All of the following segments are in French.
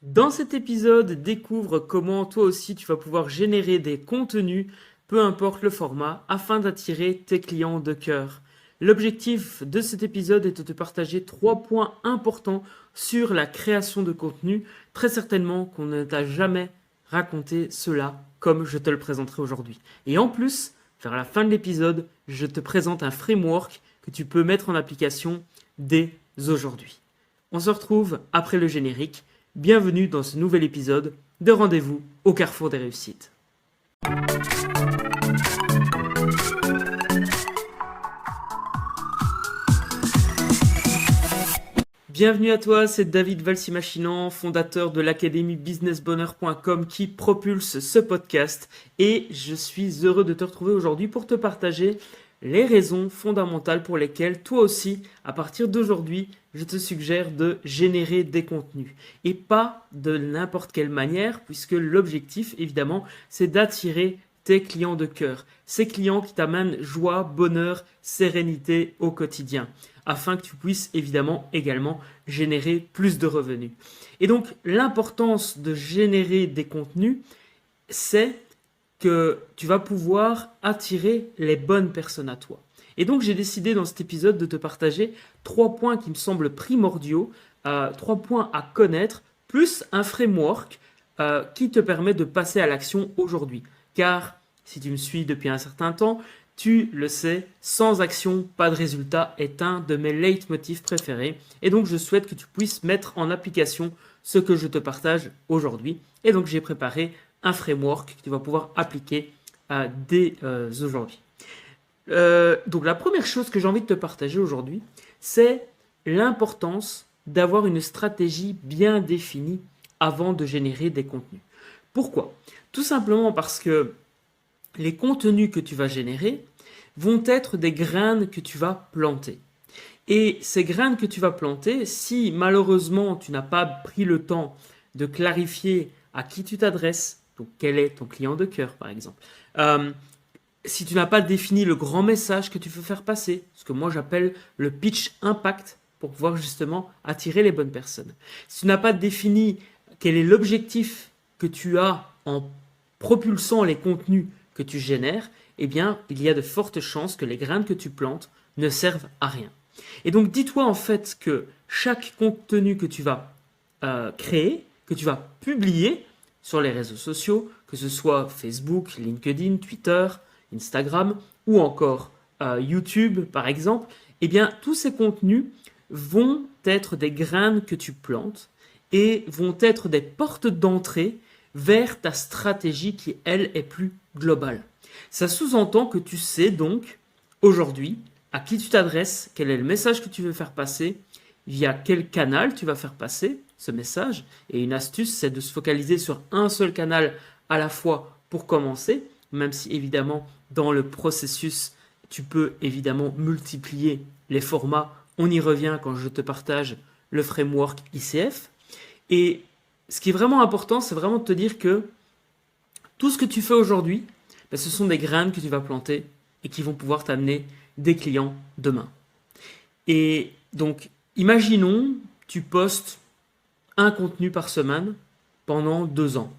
Dans cet épisode, découvre comment toi aussi tu vas pouvoir générer des contenus, peu importe le format, afin d'attirer tes clients de cœur. L'objectif de cet épisode est de te partager 3 points importants sur la création de contenu. Très certainement qu'on ne t'a jamais raconté cela comme je te le présenterai aujourd'hui. Et en plus, vers la fin de l'épisode, je te présente un framework que tu peux mettre en application dès aujourd'hui. On se retrouve après le générique. Bienvenue dans ce nouvel épisode de Rendez-vous au carrefour des réussites. Bienvenue à toi, c'est David Valsimachinant, fondateur de l'académie businessbonheur.com qui propulse ce podcast et je suis heureux de te retrouver aujourd'hui pour te partager les raisons fondamentales pour lesquelles toi aussi, à partir d'aujourd'hui, je te suggère de générer des contenus. Et pas de n'importe quelle manière, puisque l'objectif, évidemment, c'est d'attirer tes clients de cœur. Ces clients qui t'amènent joie, bonheur, sérénité au quotidien, afin que tu puisses évidemment également générer plus de revenus. Et donc, l'importance de générer des contenus, c'est que tu vas pouvoir attirer les bonnes personnes à toi. Et donc j'ai décidé dans cet épisode de te partager 3 points qui me semblent primordiaux, 3 points à connaître, plus un framework qui te permet de passer à l'action aujourd'hui. Car si tu me suis depuis un certain temps, tu le sais, sans action, pas de résultat est un de mes leitmotifs préférés. Et donc je souhaite que tu puisses mettre en application ce que je te partage aujourd'hui. Et donc j'ai préparé un framework que tu vas pouvoir appliquer dès aujourd'hui. Donc la première chose que j'ai envie de te partager aujourd'hui, c'est l'importance d'avoir une stratégie bien définie avant de générer des contenus. Pourquoi ? Tout simplement parce que les contenus que tu vas générer vont être des graines que tu vas planter. Et ces graines que tu vas planter, si malheureusement tu n'as pas pris le temps de clarifier à qui tu t'adresses, donc quel est ton client de cœur par exemple, si tu n'as pas défini le grand message que tu veux faire passer, ce que moi j'appelle le pitch impact pour pouvoir justement attirer les bonnes personnes. Si tu n'as pas défini quel est l'objectif que tu as en propulsant les contenus que tu génères, eh bien il y a de fortes chances que les graines que tu plantes ne servent à rien. Et donc dis-toi en fait que chaque contenu que tu vas créer, que tu vas publier sur les réseaux sociaux, que ce soit Facebook, LinkedIn, Twitter, Instagram ou encore YouTube par exemple, eh bien tous ces contenus vont être des graines que tu plantes et vont être des portes d'entrée vers ta stratégie qui, elle, est plus globale. Ça sous-entend que tu sais donc aujourd'hui à qui tu t'adresses, quel est le message que tu veux faire passer, via quel canal tu vas faire passer ce message. Et une astuce, c'est de se focaliser sur un seul canal à la fois pour commencer, même si évidemment dans le processus, tu peux évidemment multiplier les formats. On y revient quand je te partage le framework ICF. Et ce qui est vraiment important, c'est vraiment de te dire que tout ce que tu fais aujourd'hui, ce sont des graines que tu vas planter et qui vont pouvoir t'amener des clients demain. Et donc, imaginons, tu postes un contenu par semaine pendant 2 ans.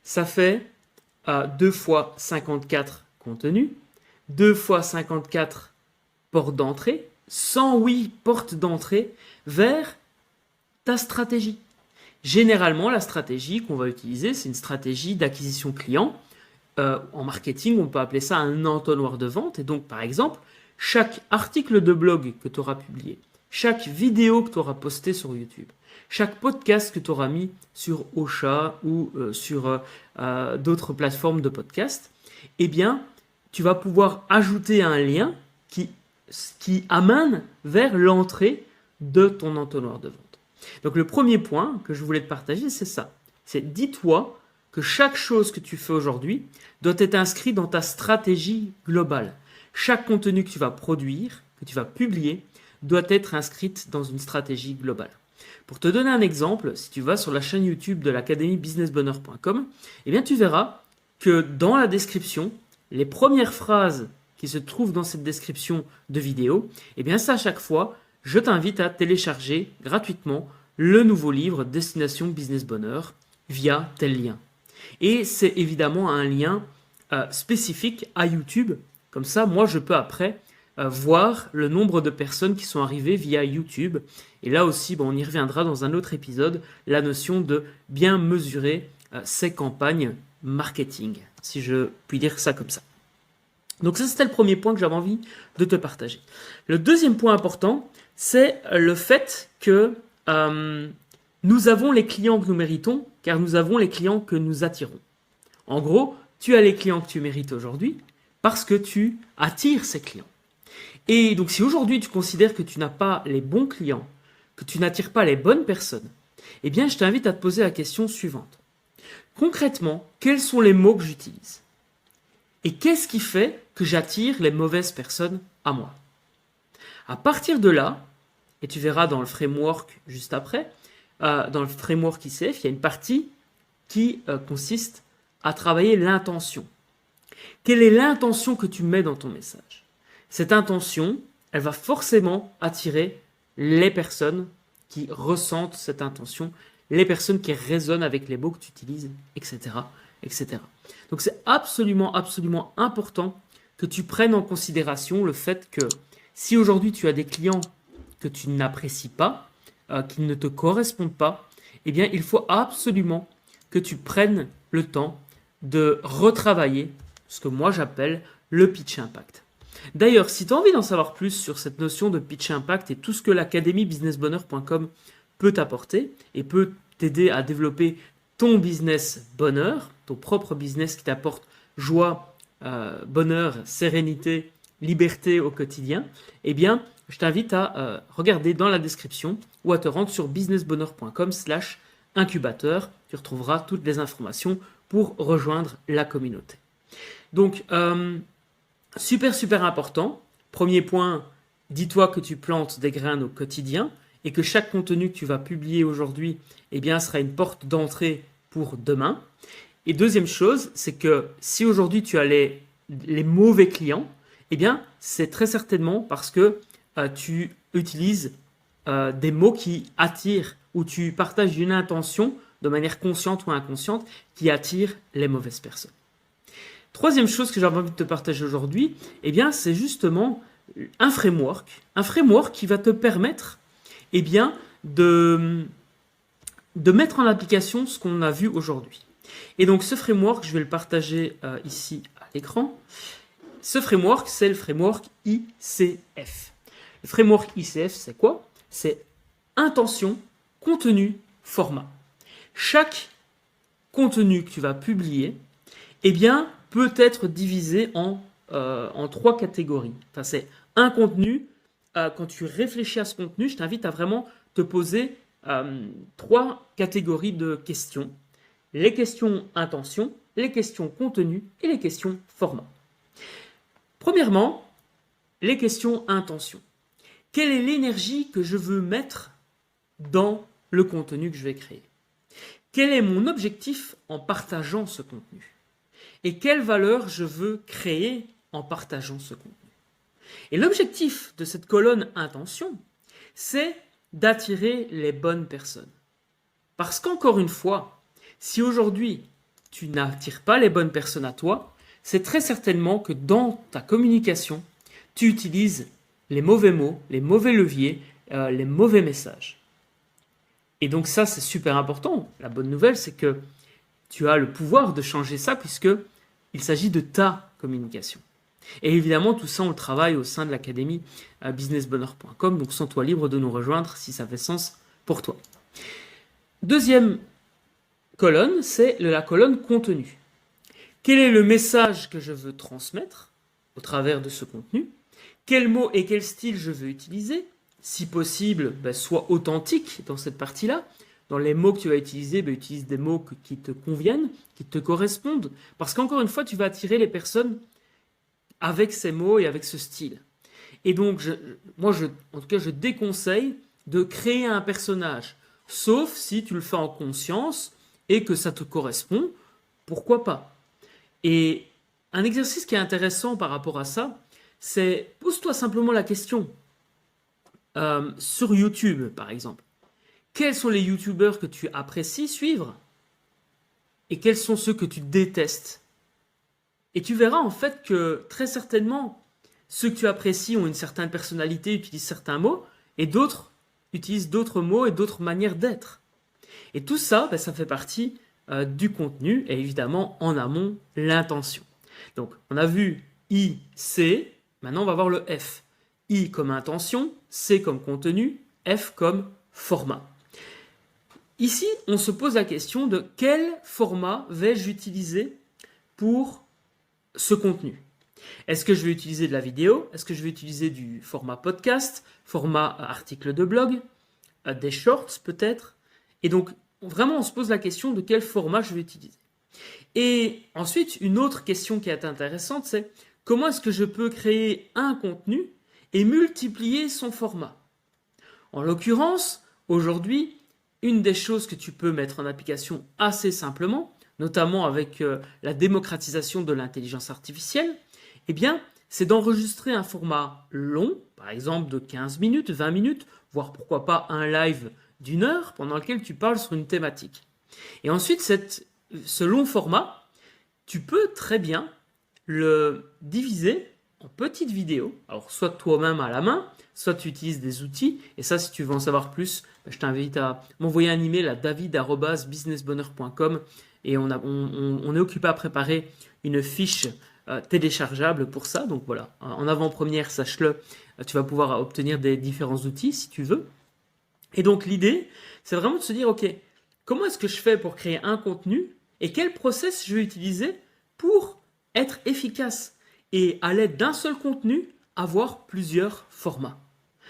Ça fait 2 fois 54 contenus, 2 fois 54 portes d'entrée, 108 portes d'entrée vers ta stratégie. Généralement, la stratégie qu'on va utiliser, c'est une stratégie d'acquisition client. En marketing, on peut appeler ça un entonnoir de vente. Et donc, par exemple, chaque article de blog que tu auras publié, chaque vidéo que tu auras postée sur YouTube, chaque podcast que tu auras mis sur Ocha ou sur d'autres plateformes de podcast, eh bien, tu vas pouvoir ajouter un lien qui amène vers l'entrée de ton entonnoir de vente. Donc, le premier point que je voulais te partager, c'est ça. C'est dis-toi que chaque chose que tu fais aujourd'hui doit être inscrit dans ta stratégie globale. Chaque contenu que tu vas produire, que tu vas publier, doit être inscrite dans une stratégie globale. Pour te donner un exemple, si tu vas sur la chaîne YouTube de l'académie businessbonheur.com, eh bien tu verras que dans la description, les premières phrases qui se trouvent dans cette description de vidéo, eh bien ça à chaque fois, je t'invite à télécharger gratuitement le nouveau livre Destination Business Bonheur via tel lien. Et c'est évidemment un lien spécifique à YouTube. Comme ça, moi, je peux après voir le nombre de personnes qui sont arrivées via YouTube. Et là aussi, on y reviendra dans un autre épisode, la notion de bien mesurer ses campagnes marketing, si je puis dire ça comme ça. Donc ça, c'était le premier point que j'avais envie de te partager. Le deuxième point important, c'est le fait que nous avons les clients que nous méritons, car nous avons les clients que nous attirons. En gros, tu as les clients que tu mérites aujourd'hui parce que tu attires ces clients. Et donc si aujourd'hui tu considères que tu n'as pas les bons clients, que tu n'attires pas les bonnes personnes, eh bien je t'invite à te poser la question suivante. Concrètement, quels sont les mots que j'utilise? Et qu'est-ce qui fait que j'attire les mauvaises personnes à moi? À partir de là, et tu verras dans le framework juste après, dans le framework ICF, il y a une partie qui consiste à travailler l'intention. Quelle est l'intention que tu mets dans ton message? Cette intention, elle va forcément attirer les personnes qui ressentent cette intention, les personnes qui résonnent avec les mots que tu utilises, etc., etc. Donc c'est absolument, absolument important que tu prennes en considération le fait que si aujourd'hui tu as des clients que tu n'apprécies pas, qui ne te correspondent pas, eh bien il faut absolument que tu prennes le temps de retravailler ce que moi j'appelle le pitch impact. D'ailleurs, si tu as envie d'en savoir plus sur cette notion de pitch impact et tout ce que l'académie businessbonheur.com peut t'apporter et peut t'aider à développer ton business bonheur, ton propre business qui t'apporte joie, bonheur, sérénité, liberté au quotidien, eh bien, je t'invite à regarder dans la description ou à te rendre sur businessbonheur.com/incubateur. Tu retrouveras toutes les informations pour rejoindre la communauté. Donc, super, super important. Premier point, dis-toi que tu plantes des graines au quotidien et que chaque contenu que tu vas publier aujourd'hui, eh bien, sera une porte d'entrée pour demain. Et deuxième chose, c'est que si aujourd'hui tu as les mauvais clients, eh bien, c'est très certainement parce que tu utilises des mots qui attirent ou tu partages une intention de manière consciente ou inconsciente qui attire les mauvaises personnes. Troisième chose que j'avais envie de te partager aujourd'hui, eh bien, c'est justement un framework qui va te permettre, eh bien, de mettre en application ce qu'on a vu aujourd'hui. Et donc, ce framework, je vais le partager ici à l'écran. Ce framework, c'est le framework ICF. Le framework ICF, c'est quoi? C'est intention, contenu, format. Chaque contenu que tu vas publier, eh bien, peut être divisé en 3 catégories. Enfin, c'est un contenu. Quand tu réfléchis à ce contenu, je t'invite à vraiment te poser 3 catégories de questions. Les questions intention, les questions contenu et les questions format. Premièrement, les questions intention. Quelle est l'énergie que je veux mettre dans le contenu que je vais créer? Quel est mon objectif en partageant ce contenu? Et quelle valeur je veux créer en partageant ce contenu? Et l'objectif de cette colonne intention, c'est d'attirer les bonnes personnes. Parce qu'encore une fois, si aujourd'hui tu n'attires pas les bonnes personnes à toi, c'est très certainement que dans ta communication, tu utilises les mauvais mots, les mauvais leviers, les mauvais messages. Et donc ça, c'est super important. La bonne nouvelle, c'est que tu as le pouvoir de changer ça puisque il s'agit de ta communication. Et évidemment, tout ça, on le travaille au sein de l'académie businessbonheur.com, donc sens-toi libre de nous rejoindre si ça fait sens pour toi. Deuxième colonne, c'est la colonne contenu. Quel est le message que je veux transmettre au travers de ce contenu? Quels mots et quel style je veux utiliser? Si possible, sois authentique dans cette partie-là. Dans les mots que tu vas utiliser, utilise des mots qui te conviennent, qui te correspondent. Parce qu'encore une fois, tu vas attirer les personnes avec ces mots et avec ce style. Et donc, en tout cas, je déconseille de créer un personnage. Sauf si tu le fais en conscience et que ça te correspond, pourquoi pas? Et un exercice qui est intéressant par rapport à ça, c'est pose-toi simplement la question. Sur YouTube, par exemple. quels sont les youtubeurs que tu apprécies suivre et quels sont ceux que tu détestes. Et tu verras en fait que très certainement, ceux que tu apprécies ont une certaine personnalité, utilisent certains mots, et d'autres utilisent d'autres mots et d'autres manières d'être. Et tout ça, ça fait partie du contenu et évidemment en amont, l'intention. Donc on a vu I, C, maintenant on va voir le F. I comme intention, C comme contenu, F comme format. Ici, on se pose la question de quel format vais-je utiliser pour ce contenu. Est-ce que je vais utiliser de la vidéo? Est-ce que je vais utiliser du format podcast, format article de blog, des shorts peut-être? Et donc, vraiment, on se pose la question de quel format je vais utiliser. Et ensuite, une autre question qui est intéressante, c'est comment est-ce que je peux créer un contenu et multiplier son format? En l'occurrence, aujourd'hui, une des choses que tu peux mettre en application assez simplement, notamment avec la démocratisation de l'intelligence artificielle, eh bien, c'est d'enregistrer un format long, par exemple de 15 minutes, 20 minutes, voire pourquoi pas un live d'1 heure pendant lequel tu parles sur une thématique. Et ensuite, ce long format, tu peux très bien le diviser en petites vidéos, alors soit toi-même à la main, soit tu utilises des outils, et ça si tu veux en savoir plus, je t'invite à m'envoyer un email à david@businessbonheur.com et on est occupé à préparer une fiche téléchargeable pour ça, donc voilà, en avant-première, sache-le, tu vas pouvoir obtenir des différents outils si tu veux. Et donc l'idée, c'est vraiment de se dire, ok, comment est-ce que je fais pour créer un contenu et quel process je vais utiliser pour être efficace et à l'aide d'un seul contenu, avoir plusieurs formats.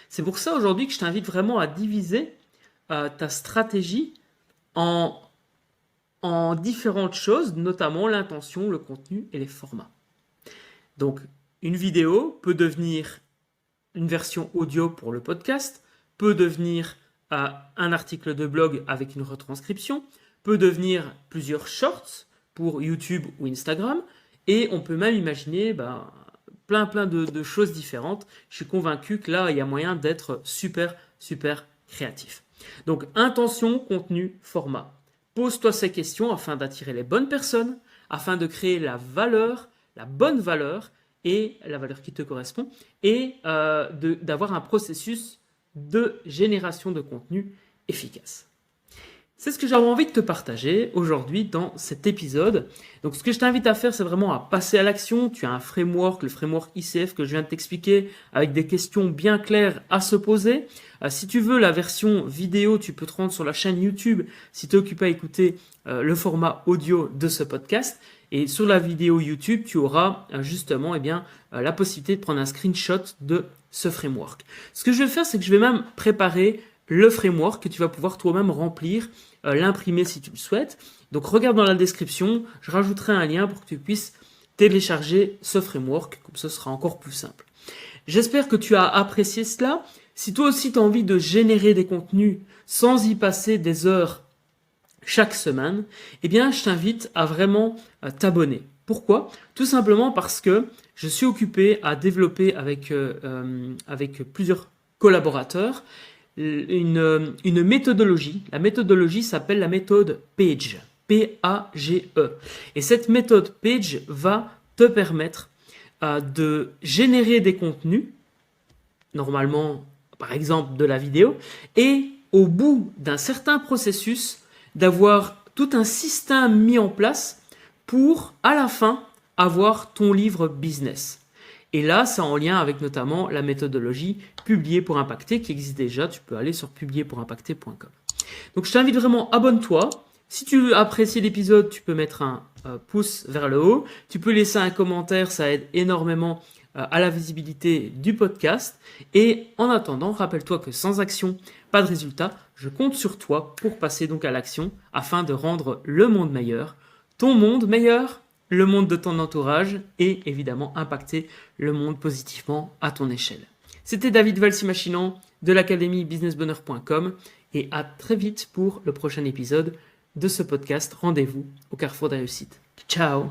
C'est pour ça aujourd'hui que je t'invite vraiment à diviser ta stratégie en différentes choses, notamment l'intention, le contenu et les formats. Donc, une vidéo peut devenir une version audio pour le podcast, peut devenir un article de blog avec une retranscription, peut devenir plusieurs shorts pour YouTube ou Instagram, et on peut même imaginer plein de choses différentes. Je suis convaincu que là, il y a moyen d'être super créatif. Donc, intention, contenu, format. Pose-toi ces questions afin d'attirer les bonnes personnes, afin de créer la valeur, la bonne valeur et la valeur qui te correspond, et d'avoir un processus de génération de contenu efficace. C'est ce que j'avais envie de te partager aujourd'hui dans cet épisode. Donc ce que je t'invite à faire, c'est vraiment à passer à l'action. Tu as un framework, le framework ICF que je viens de t'expliquer, avec des questions bien claires à se poser. Si tu veux la version vidéo, tu peux te rendre sur la chaîne YouTube si tu es occupé à écouter le format audio de ce podcast. Et sur la vidéo YouTube, tu auras justement la possibilité de prendre un screenshot de ce framework. Ce que je vais faire, c'est que je vais même préparer le framework que tu vas pouvoir toi-même remplir, l'imprimer si tu le souhaites. Donc regarde dans la description, je rajouterai un lien pour que tu puisses télécharger ce framework, comme ça ce sera encore plus simple. J'espère que tu as apprécié cela. Si toi aussi tu as envie de générer des contenus sans y passer des heures chaque semaine, eh bien je t'invite à vraiment t'abonner. Pourquoi? Tout simplement parce que je suis occupé à développer avec plusieurs collaborateurs une méthodologie. La méthodologie s'appelle la méthode PAGE. P-A-G-E. Et cette méthode PAGE va te permettre de générer des contenus, normalement par exemple de la vidéo, et au bout d'un certain processus, d'avoir tout un système mis en place pour, à la fin, avoir ton livre business. Et là, c'est en lien avec notamment la méthodologie Publier pour impacter qui existe déjà. Tu peux aller sur publierpourimpacter.com. Donc, je t'invite vraiment, abonne-toi. Si tu as apprécié l'épisode, tu peux mettre un pouce vers le haut. Tu peux laisser un commentaire, ça aide énormément à la visibilité du podcast. Et en attendant, rappelle-toi que sans action, pas de résultat. Je compte sur toi pour passer donc à l'action afin de rendre le monde meilleur, ton monde meilleur, le monde de ton entourage et évidemment impacter le monde positivement à ton échelle. C'était David Valsimachinan de l'académie businessbonheur.com et à très vite pour le prochain épisode de ce podcast. Rendez-vous au carrefour de la réussite. Ciao!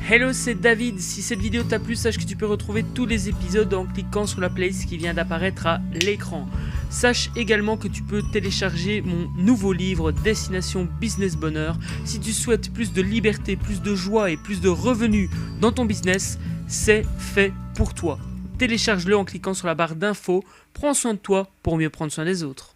Hello, c'est David. Si cette vidéo t'a plu, sache que tu peux retrouver tous les épisodes en cliquant sur la playlist qui vient d'apparaître à l'écran. Sache également que tu peux télécharger mon nouveau livre Destination Business Bonheur. Si tu souhaites plus de liberté, plus de joie et plus de revenus dans ton business, c'est fait pour toi. Télécharge-le en cliquant sur la barre d'infos. Prends soin de toi pour mieux prendre soin des autres.